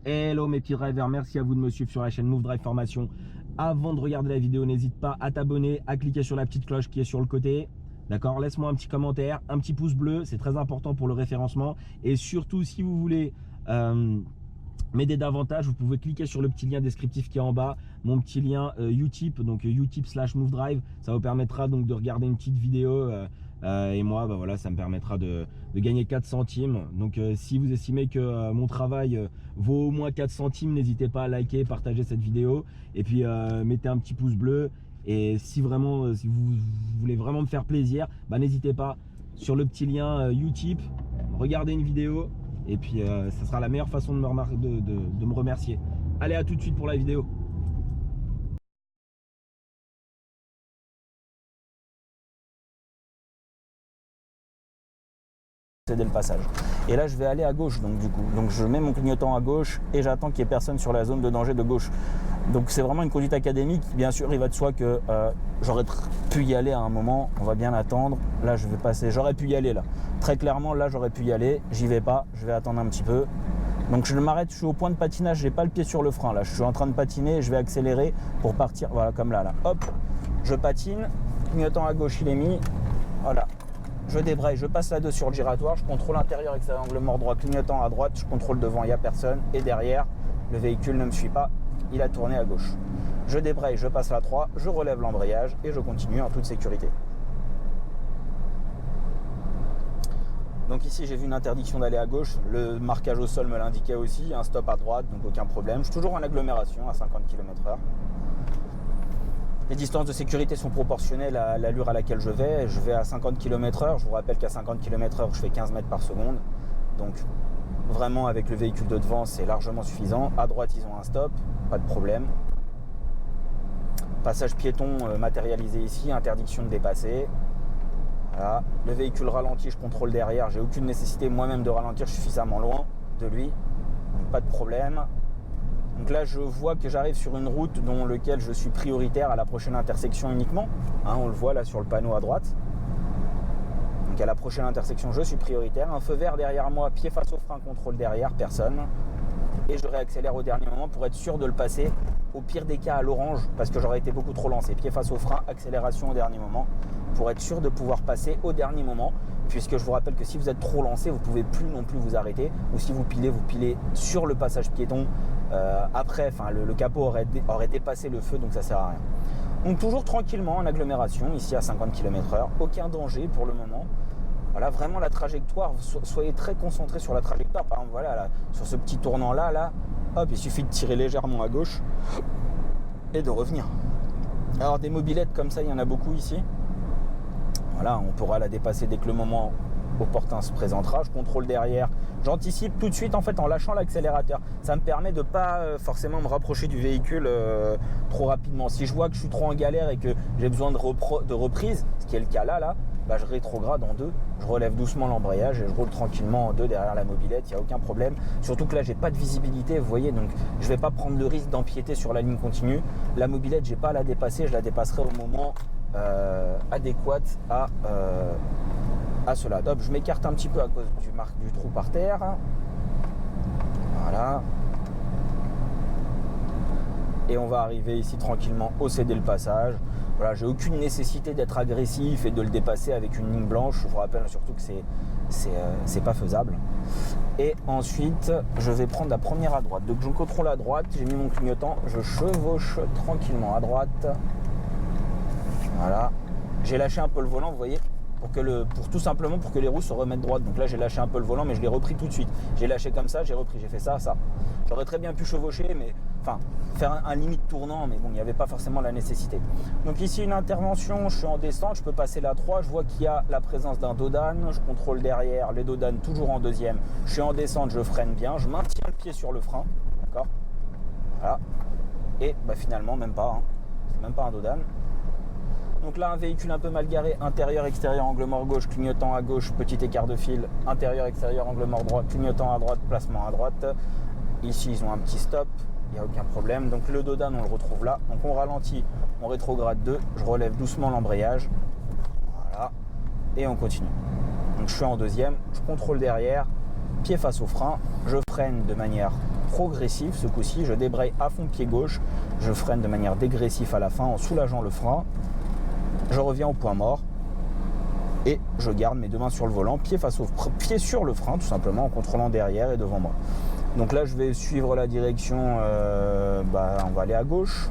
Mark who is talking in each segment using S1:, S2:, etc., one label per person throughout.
S1: Hello mes petits drivers, merci à vous de me suivre sur la chaîne Move Drive Formation. Avant de regarder la vidéo, n'hésite pas à t'abonner, à cliquer sur la petite cloche qui est sur le côté. D'accord, laisse-moi un petit commentaire, un petit pouce bleu, c'est très important pour le référencement. Et surtout, si vous voulez m'aider davantage, vous pouvez cliquer sur le petit lien descriptif qui est en bas, mon petit lien Utip, donc Utip/Move Drive. Ça vous permettra donc de regarder une petite vidéo et moi, bah voilà, ça me permettra de gagner 4 centimes. Donc si vous estimez que mon travail vaut au moins 4 centimes, n'hésitez pas à liker, partager cette vidéo et puis mettez un petit pouce bleu. Et si vraiment, si vous voulez vraiment me faire plaisir, bah, n'hésitez pas sur le petit lien Utip, regardez une vidéo. Et puis ça sera la meilleure façon de me remercier. Allez, à tout de suite pour la vidéo. Céder le passage. Et là je vais aller à gauche donc du coup. Donc je mets mon clignotant à gauche et j'attends qu'il n'y ait personne sur la zone de danger de gauche. Donc c'est vraiment une conduite académique. Bien sûr il va de soi que j'aurais pu y aller à un moment. On va bien attendre. Là je vais passer. J'aurais pu y aller là. Très clairement là j'aurais pu y aller. J'y vais pas. Je vais attendre un petit peu. Donc je m'arrête. Je suis au point de patinage. J'ai pas le pied sur le frein là. Je suis en train de patiner. Je vais accélérer pour partir. Voilà comme là. Hop. Je patine. Clignotant à gauche il est mis. Voilà. Je débraye, je passe la 2 sur le giratoire, je contrôle intérieur, extérieur, angle mort droit, clignotant à droite, je contrôle devant, il n'y a personne. Et derrière, le véhicule ne me suit pas, il a tourné à gauche. Je débraye, je passe la 3, je relève l'embrayage et je continue en toute sécurité. Donc ici, j'ai vu une interdiction d'aller à gauche, le marquage au sol me l'indiquait aussi, un stop à droite, donc aucun problème. Je suis toujours en agglomération à 50 km/h. Les distances de sécurité sont proportionnelles à l'allure à laquelle je vais. Je vais à 50 km/h. Je vous rappelle qu'à 50 km/h, je fais 15 mètres par seconde. Donc, vraiment, avec le véhicule de devant, c'est largement suffisant. À droite, ils ont un stop, pas de problème. Passage piéton matérialisé ici, interdiction de dépasser. Voilà. Le véhicule ralentit, je contrôle derrière. J'ai aucune nécessité moi-même de ralentir, je suis suffisamment loin de lui. Donc, pas de problème. Donc là, je vois que j'arrive sur une route dont lequel je suis prioritaire à la prochaine intersection uniquement. Hein, on le voit là sur le panneau à droite. Donc à la prochaine intersection, je suis prioritaire. Un feu vert derrière moi, pied face au frein, contrôle derrière, personne. Et je réaccélère au dernier moment pour être sûr de le passer. Au pire des cas à l'orange, parce que j'aurais été beaucoup trop lancé. Pied face au frein, accélération au dernier moment, pour être sûr de pouvoir passer au dernier moment. Puisque je vous rappelle que si vous êtes trop lancé, vous ne pouvez plus non plus vous arrêter. Ou si vous pilez sur le passage piéton. Après, le capot aurait dépassé le feu, donc ça ne sert à rien. Donc toujours tranquillement en agglomération, ici à 50 km/h. Aucun danger pour le moment. Voilà, vraiment la trajectoire, soyez très concentrés sur la trajectoire. Par exemple, voilà, là, sur ce petit tournant-là, hop, il suffit de tirer légèrement à gauche et de revenir. Alors des mobylettes comme ça, il y en a beaucoup ici. Voilà, on pourra la dépasser dès que le moment opportun se présentera. Je contrôle derrière. J'anticipe tout de suite en fait en lâchant l'accélérateur. Ça me permet de ne pas forcément me rapprocher du véhicule trop rapidement. Si je vois que je suis trop en galère et que j'ai besoin de reprise, ce qui est le cas là, bah, je rétrograde en 2. Je relève doucement l'embrayage et je roule tranquillement en 2 derrière la mobylette. Il n'y a aucun problème. Surtout que là, j'ai pas de visibilité, vous voyez. Donc, je ne vais pas prendre le risque d'empiéter sur la ligne continue. La mobylette, j'ai pas à la dépasser. Je la dépasserai au moment adéquat à cela. Hop, je m'écarte un petit peu à cause du trou par terre. Voilà. Et on va arriver ici tranquillement au céder le passage. Voilà, j'ai aucune nécessité d'être agressif et de le dépasser avec une ligne blanche. Je vous rappelle surtout que c'est pas faisable. Et ensuite, je vais prendre la première à droite. Donc je contrôle à droite, j'ai mis mon clignotant, je chevauche tranquillement à droite. Voilà. J'ai lâché un peu le volant, vous voyez, tout simplement pour que les roues se remettent droites. Donc là, j'ai lâché un peu le volant, mais je l'ai repris tout de suite. J'ai lâché comme ça, j'ai repris, j'ai fait ça. J'aurais très bien pu chevaucher, mais faire un limite tournant, mais bon, il n'y avait pas forcément la nécessité. Donc ici, une intervention, je suis en descente, je peux passer la 3, je vois qu'il y a la présence d'un dodane, je contrôle derrière, les dodanes toujours en deuxième. Je suis en descente, je freine bien, je maintiens le pied sur le frein, d'accord. Voilà. Et bah, finalement, même pas, c'est même pas un dodane. Donc là, un véhicule un peu mal garé, intérieur, extérieur, angle mort gauche, clignotant à gauche, petit écart de fil, intérieur, extérieur, angle mort droit, clignotant à droite, placement à droite. Ici, ils ont un petit stop, il n'y a aucun problème. Donc le dodane, on le retrouve là. Donc on ralentit, on rétrograde 2, je relève doucement l'embrayage. Voilà, et on continue. Donc je suis en deuxième, je contrôle derrière, pied face au frein, je freine de manière progressive ce coup-ci. Je débraye à fond pied gauche, je freine de manière dégressive à la fin en soulageant le frein. Je reviens au point mort et je garde mes deux mains sur le volant, pied sur le frein tout simplement, en contrôlant derrière et devant moi. Donc là je vais suivre la direction, on va aller à gauche.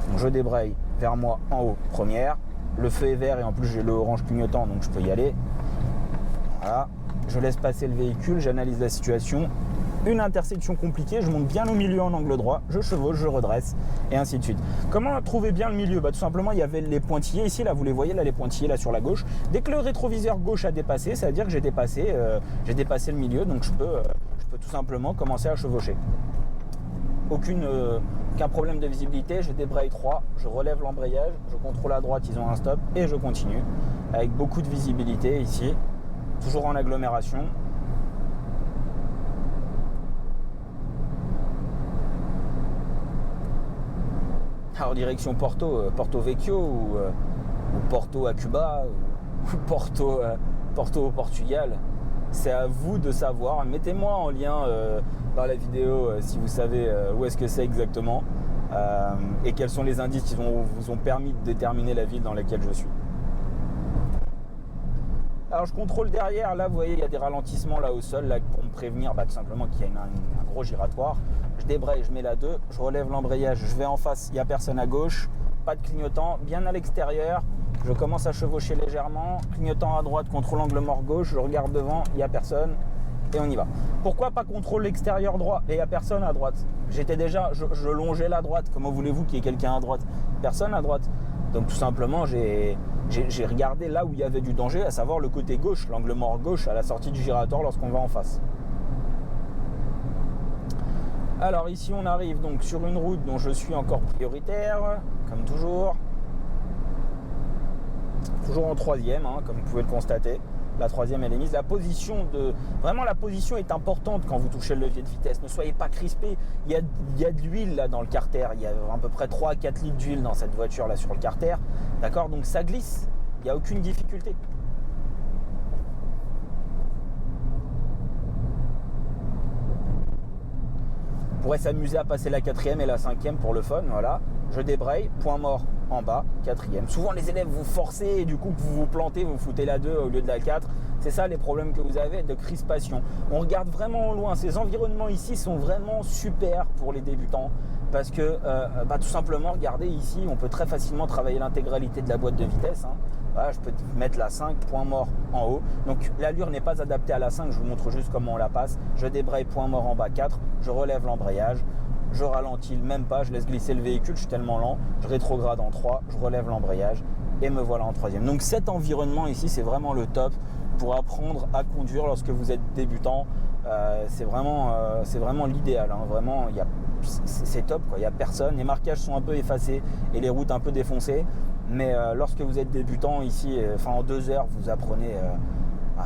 S1: Donc je débraye vers moi en haut, première. Le feu est vert et en plus j'ai le orange clignotant, donc je peux y aller. Voilà. Je laisse passer le véhicule, j'analyse la situation. Une intersection compliquée, je monte bien au milieu en angle droit, je chevauche, je redresse, et ainsi de suite. Comment trouver bien le milieu ? Tout simplement, il y avait les pointillés ici, là vous les voyez, là les pointillés là sur la gauche. Dès que le rétroviseur gauche a dépassé, ça veut dire que j'ai dépassé le milieu, donc je peux tout simplement commencer à chevaucher. Aucun problème de visibilité, je débraye 3, je relève l'embrayage, je contrôle à droite, ils ont un stop, et je continue. Avec beaucoup de visibilité ici, toujours en agglomération. Alors direction Porto Vecchio ou Porto à Cuba ou Porto au Portugal, c'est à vous de savoir. Mettez-moi en lien dans la vidéo si vous savez où est-ce que c'est exactement et quels sont les indices qui vous ont permis de déterminer la ville dans laquelle je suis. Alors je contrôle derrière, là vous voyez il y a des ralentissements là au sol là, pour me prévenir tout simplement qu'il y a un gros giratoire. Je débraye, je mets la 2, je relève l'embrayage, je vais en face, il n'y a personne à gauche, pas de clignotant, bien à l'extérieur. Je commence à chevaucher légèrement, clignotant à droite, contrôle angle mort gauche, je regarde devant, il n'y a personne et on y va. Pourquoi pas contrôle l'extérieur droit et il n'y a personne à droite? J'étais déjà, je longeais la droite, comment voulez-vous qu'il y ait quelqu'un à droite? Personne à droite. Donc tout simplement j'ai regardé là où il y avait du danger, à savoir le côté gauche, l'angle mort gauche à la sortie du giratoire lorsqu'on va en face. Alors ici on arrive donc sur une route dont je suis encore prioritaire, comme toujours. Toujours en troisième, comme vous pouvez le constater. La troisième elle est mise. La position est importante quand vous touchez le levier de vitesse. Ne soyez pas crispé. Il y a de l'huile là dans le carter. Il y a à peu près 3 à 4 litres d'huile dans cette voiture là sur le carter. D'accord, donc ça glisse. Il n'y a aucune difficulté. On pourrait s'amuser à passer la 4e et la 5e pour le fun, voilà. Je débraye, point mort en bas, 4e. Souvent les élèves vous forcez et du coup vous vous plantez, vous foutez la 2 au lieu de la 4. C'est ça les problèmes que vous avez de crispation. On regarde vraiment au loin. Ces environnements ici sont vraiment super pour les débutants parce que tout simplement, regardez ici, on peut très facilement travailler l'intégralité de la boîte de vitesse. Voilà, je peux mettre la 5, point mort en haut. Donc l'allure n'est pas adaptée à la 5, je vous montre juste comment on la passe. Je débraye, point mort en bas 4, je relève l'embrayage, je ralentis même pas, je laisse glisser le véhicule, je suis tellement lent, je rétrograde en 3, je relève l'embrayage et me voilà en 3e. Donc cet environnement ici, c'est vraiment le top pour apprendre à conduire lorsque vous êtes débutant. C'est vraiment l'idéal, vraiment, c'est top, quoi. Il n'y a personne, les marquages sont un peu effacés et les routes un peu défoncées. Mais lorsque vous êtes débutant ici, en 2 heures, vous apprenez,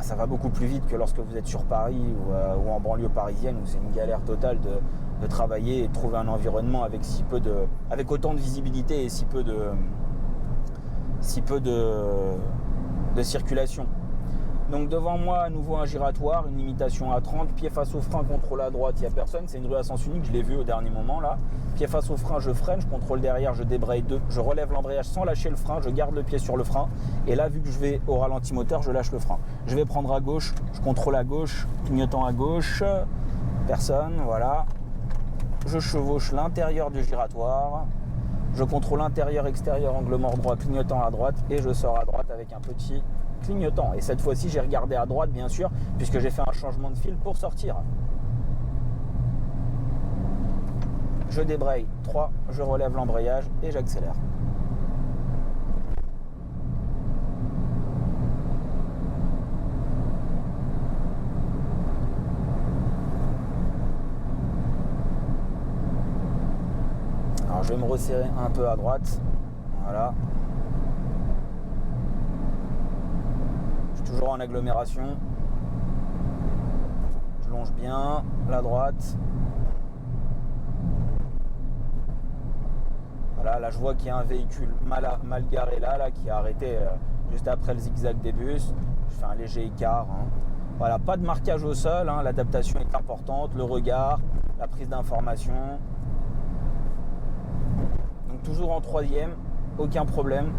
S1: ça va beaucoup plus vite que lorsque vous êtes sur Paris ou en banlieue parisienne où c'est une galère totale de travailler et de trouver un environnement avec autant de visibilité et si peu de circulation. Donc devant moi, à nouveau un giratoire, une limitation à 30, pied face au frein, contrôle à droite, il n'y a personne, c'est une rue à sens unique, je l'ai vu au dernier moment là. Pied face au frein, je freine, je contrôle derrière, je débraye 2, je relève l'embrayage sans lâcher le frein, je garde le pied sur le frein. Et là, vu que je vais au ralenti moteur, je lâche le frein. Je vais prendre à gauche, je contrôle à gauche, clignotant à gauche, personne, voilà. Je chevauche l'intérieur du giratoire, je contrôle intérieur, extérieur, angle mort droit, clignotant à droite et je sors à droite avec un petit clignotant. Et cette fois-ci, j'ai regardé à droite, bien sûr, puisque j'ai fait un changement de fil pour sortir. Je débraye 3, je relève l'embrayage et j'accélère. Alors je vais me resserrer un peu à droite. Voilà. Je suis toujours en agglomération. Je longe bien la droite. Voilà, là je vois qu'il y a un véhicule mal garé là qui a arrêté juste après le zigzag des bus. Je fais un léger écart. Voilà, pas de marquage au sol, l'adaptation est importante, le regard. la prise d'information. Donc toujours en troisième, aucun problème.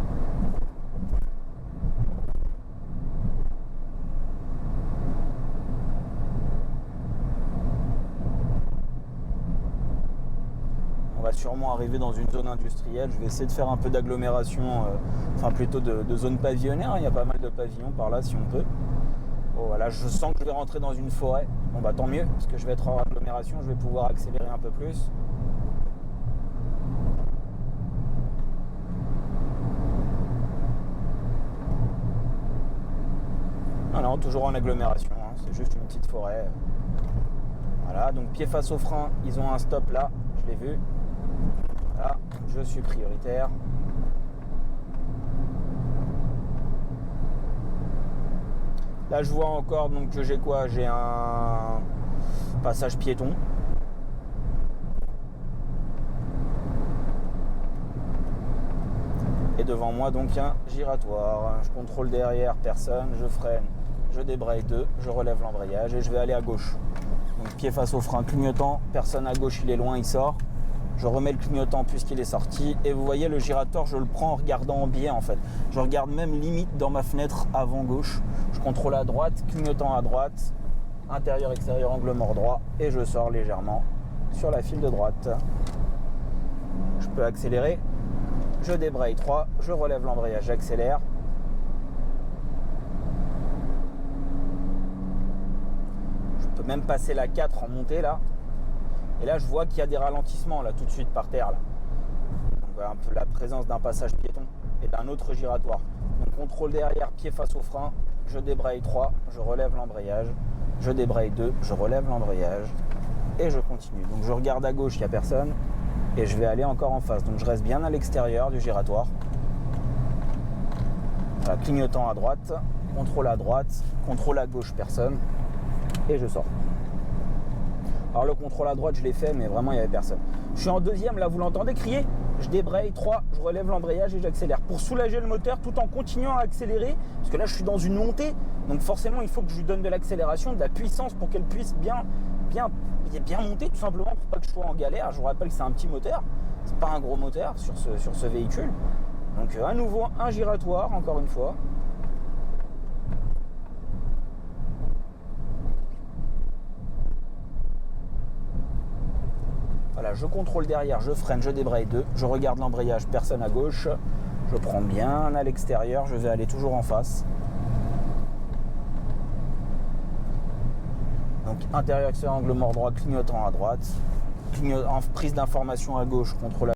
S1: On va sûrement arriver dans une zone industrielle. Je vais essayer de faire un peu d'agglomération, enfin plutôt de zone pavillonnaire. Il y a pas mal de pavillons par là si on peut. Bon, voilà, je sens que je vais rentrer dans une forêt. Bon bah tant mieux, parce que je vais être en agglomération, je vais pouvoir accélérer un peu plus. Non, toujours en agglomération, hein, c'est juste une petite forêt. Voilà, donc pied face au frein, ils ont un stop là, je l'ai vu. Voilà, je suis prioritaire. Là je vois encore donc que j'ai quoi? J'ai un passage piéton. Et devant moi donc un giratoire. Je contrôle derrière, personne, je freine, je débraye 2, je relève l'embrayage et je vais aller à gauche. Donc pied face au frein, clignotant, personne à gauche, il est loin, il sort. Je remets le clignotant puisqu'il est sorti. Et vous voyez le giratoire, je le prends en regardant en biais en fait. Je regarde même limite dans ma fenêtre avant gauche. Je contrôle à droite, clignotant à droite, intérieur, extérieur, angle mort droit. Et je sors légèrement sur la file de droite. Je peux accélérer. Je débraye 3, je relève l'embrayage, j'accélère. Je peux même passer la 4 en montée là. Et là je vois qu'il y a des ralentissements là tout de suite par terre là. Donc voilà un peu la présence d'un passage piéton et d'un autre giratoire. Donc contrôle derrière, pied face au frein, je débraye 3, je relève l'embrayage, je débraye 2, je relève l'embrayage et je continue. Donc je regarde à gauche, il n'y a personne. Et je vais aller encore en face. Donc je reste bien à l'extérieur du giratoire. Voilà, clignotant à droite, contrôle à droite, contrôle à gauche, personne. Et je sors. Alors le contrôle à droite, je l'ai fait, mais vraiment il n'y avait personne. Je suis en deuxième, là vous l'entendez crier. Je débraye 3, je relève l'embrayage et j'accélère. Pour soulager le moteur tout en continuant à accélérer. Parce que là je suis dans une montée. Donc forcément il faut que je lui donne de l'accélération, de la puissance pour qu'elle puisse bien monter tout simplement pour pas que je sois en galère. Je vous rappelle que c'est un petit moteur, c'est pas un gros moteur sur ce véhicule. Donc à nouveau un giratoire encore une fois. Voilà, je contrôle derrière, je freine, je débraye 2, je regarde l'embrayage, personne à gauche, je prends bien à l'extérieur, je vais aller toujours en face. Donc intérieur, extérieur, angle mort droit, clignotant à droite, prise d'information à gauche, contrôle à